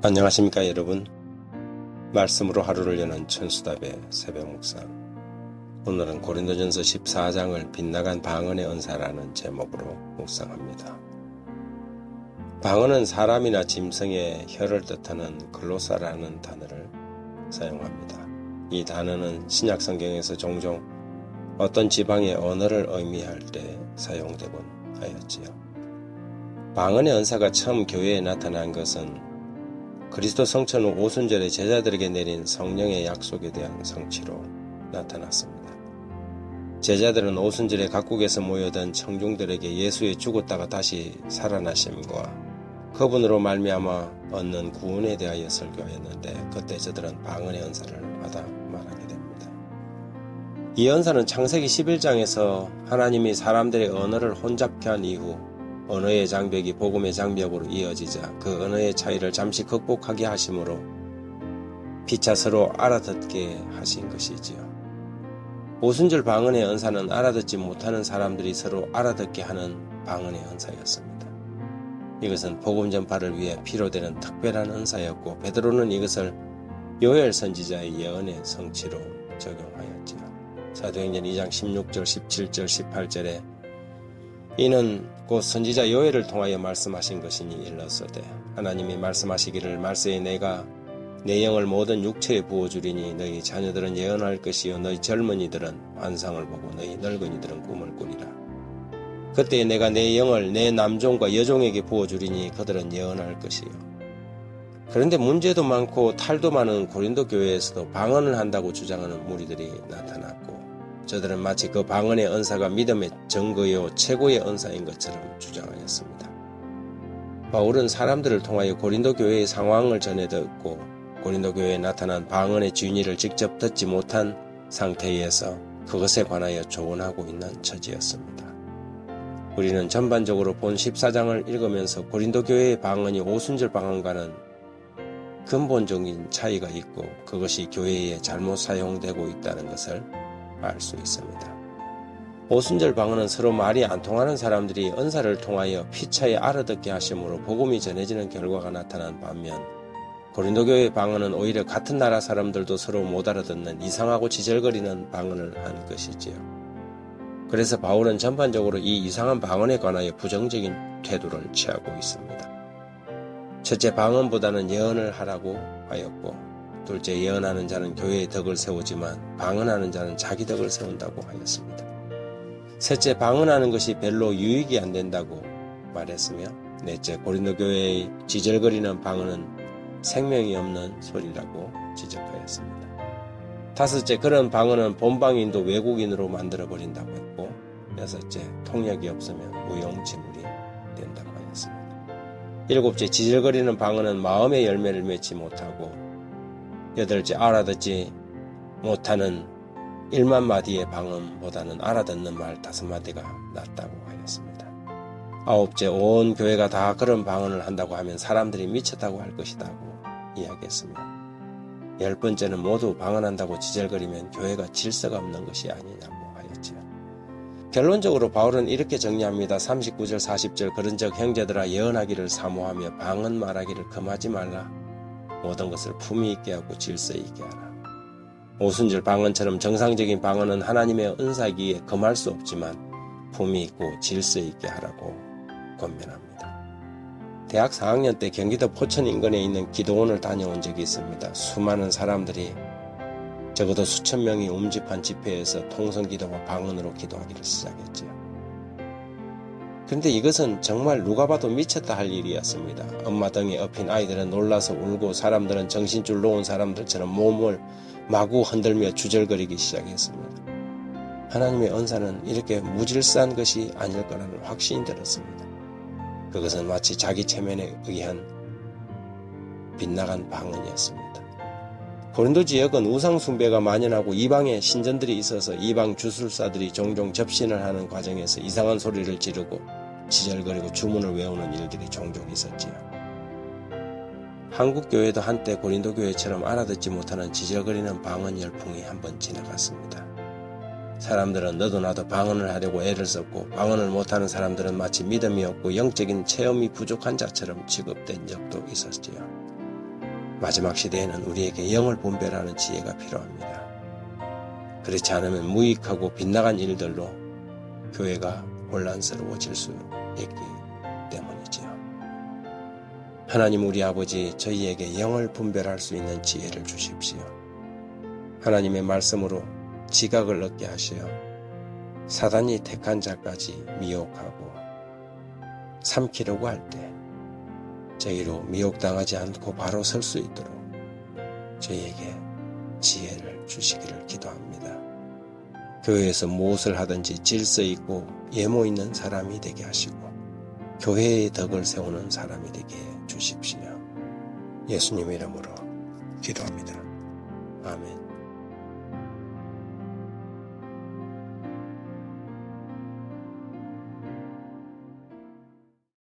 안녕하십니까 여러분. 말씀으로 하루를 여는 천수답의 새벽 묵상. 오늘은 고린도전서 14장을 빗나간 방언의 은사라는 제목으로 묵상합니다. 방언은 사람이나 짐승의 혀를 뜻하는 글로사라는 단어를 사용합니다. 이 단어는 신약 성경에서 종종 어떤 지방의 언어를 의미할 때 사용되곤 하였지요. 방언의 은사가 처음 교회에 나타난 것은 그리스도 성천 후 오순절에 제자들에게 내린 성령의 약속에 대한 성취로 나타났습니다. 제자들은 오순절에 각국에서 모여든 청중들에게 예수의 죽었다가 다시 살아나심과 그분으로 말미암아 얻는 구원에 대하여 설교하였는데, 그때 저들은 방언의 은사를 받아 말하게 됩니다. 이 은사는 창세기 11장에서 하나님이 사람들의 언어를 혼잡케 한 이후 언어의 장벽이 복음의 장벽으로 이어지자 그 언어의 차이를 잠시 극복하게 하심으로 피차 서로 알아듣게 하신 것이지요. 오순절 방언의 은사는 알아듣지 못하는 사람들이 서로 알아듣게 하는 방언의 은사였습니다. 이것은 복음 전파를 위해 필요되는 특별한 은사였고, 베드로는 이것을 요엘 선지자의 예언의 성취로 적용하였지요. 사도행전 2장 16절, 17절, 18절에 이는 곧 선지자 요엘을 통하여 말씀하신 것이니 일렀으되 하나님이 말씀하시기를 말세에 내가 내 영을 모든 육체에 부어주리니 너희 자녀들은 예언할 것이요 너희 젊은이들은 환상을 보고 너희 늙은이들은 꿈을 꾸리라. 그때 내가 내 영을 내 남종과 여종에게 부어주리니 그들은 예언할 것이요. 그런데 문제도 많고 탈도 많은 고린도 교회에서도 방언을 한다고 주장하는 무리들이 나타났고, 저들은 마치 그 방언의 은사가 믿음의 증거요 최고의 은사인 것처럼 주장하였습니다. 바울은 사람들을 통하여 고린도 교회의 상황을 전해 듣고 고린도 교회에 나타난 방언의 진위를 직접 듣지 못한 상태에서 그것에 관하여 조언하고 있는 처지였습니다. 우리는 전반적으로 본 14장을 읽으면서 고린도 교회의 방언이 오순절 방언과는 근본적인 차이가 있고 그것이 교회에 잘못 사용되고 있다는 것을 알 수 있습니다. 오순절 방언은 서로 말이 안 통하는 사람들이 은사를 통하여 피차에 알아듣게 하심으로 복음이 전해지는 결과가 나타난 반면, 고린도 교회의 방언은 오히려 같은 나라 사람들도 서로 못 알아듣는 이상하고 지절거리는 방언을 한 것이지요. 그래서 바울은 전반적으로 이 이상한 방언에 관하여 부정적인 태도를 취하고 있습니다. 첫째, 방언보다는 예언을 하라고 하였고, 둘째, 예언하는 자는 교회의 덕을 세우지만 방언하는 자는 자기 덕을 세운다고 하였습니다. 셋째, 방언하는 것이 별로 유익이 안 된다고 말했으며, 넷째, 고린도 교회의 지절거리는 방언은 생명이 없는 소리라고 지적하였습니다. 다섯째, 그런 방언은 본방인도 외국인으로 만들어버린다고 했고, 여섯째, 통역이 없으면 무용지물이 된다고 하였습니다. 일곱째, 지절거리는 방언은 마음의 열매를 맺지 못하고, 여덟째, 알아듣지 못하는 1만 마디의 방언보다는 알아듣는 말 5마디가 낫다고 하였습니다. 아홉째, 온 교회가 다 그런 방언을 한다고 하면 사람들이 미쳤다고 할 것이라고 이야기했으며, 10번째는 모두 방언한다고 지절거리면 교회가 질서가 없는 것이 아니냐고 하였지요. 결론적으로 바울은 이렇게 정리합니다. 39절 40절 그런즉 형제들아 예언하기를 사모하며 방언 말하기를 금하지 말라. 모든 것을 품위 있게 하고 질서 있게 하라. 오순절 방언처럼 정상적인 방언은 하나님의 은사이기에 금할 수 없지만 품위 있고 질서 있게 하라고 권면합니다. 대학 4학년 때 경기도 포천 인근에 있는 기도원을 다녀온 적이 있습니다. 수많은 사람들이 적어도 수천 명이 움집한 집회에서 통성기도와 방언으로 기도하기를 시작했지요. 그런데 이것은 정말 누가 봐도 미쳤다 할 일이었습니다. 엄마 등에 업힌 아이들은 놀라서 울고 사람들은 정신줄 놓은 사람들처럼 몸을 마구 흔들며 주절거리기 시작했습니다. 하나님의 은사는 이렇게 무질서한 것이 아닐 거라는 확신이 들었습니다. 그것은 마치 자기 체면에 의한 빗나간 방언이었습니다. 고린도 지역은 우상 숭배가 만연하고 이방에 신전들이 있어서 이방 주술사들이 종종 접신을 하는 과정에서 이상한 소리를 지르고 지절거리고 주문을 외우는 일들이 종종 있었지요. 한국 교회도 한때 고린도 교회처럼 알아듣지 못하는 지절거리는 방언 열풍이 한번 지나갔습니다. 사람들은 너도 나도 방언을 하려고 애를 썼고, 방언을 못하는 사람들은 마치 믿음이 없고 영적인 체험이 부족한 자처럼 취급된 적도 있었지요. 마지막 시대에는 우리에게 영을 분별하는 지혜가 필요합니다. 그렇지 않으면 무익하고 빗나간 일들로 교회가 혼란스러워질 수 있기 때문이지요. 하나님 우리 아버지, 저희에게 영을 분별할 수 있는 지혜를 주십시오. 하나님의 말씀으로 지각을 얻게 하시어 사단이 택한 자까지 미혹하고 삼키려고 할 때 저희로 미혹당하지 않고 바로 설 수 있도록 저희에게 지혜를 주시기를 기도합니다. 교회에서 무엇을 하든지 질서 있고 예모 있는 사람이 되게 하시고 교회의 덕을 세우는 사람이 되게 해주십시오. 예수님 이름으로 기도합니다. 아멘.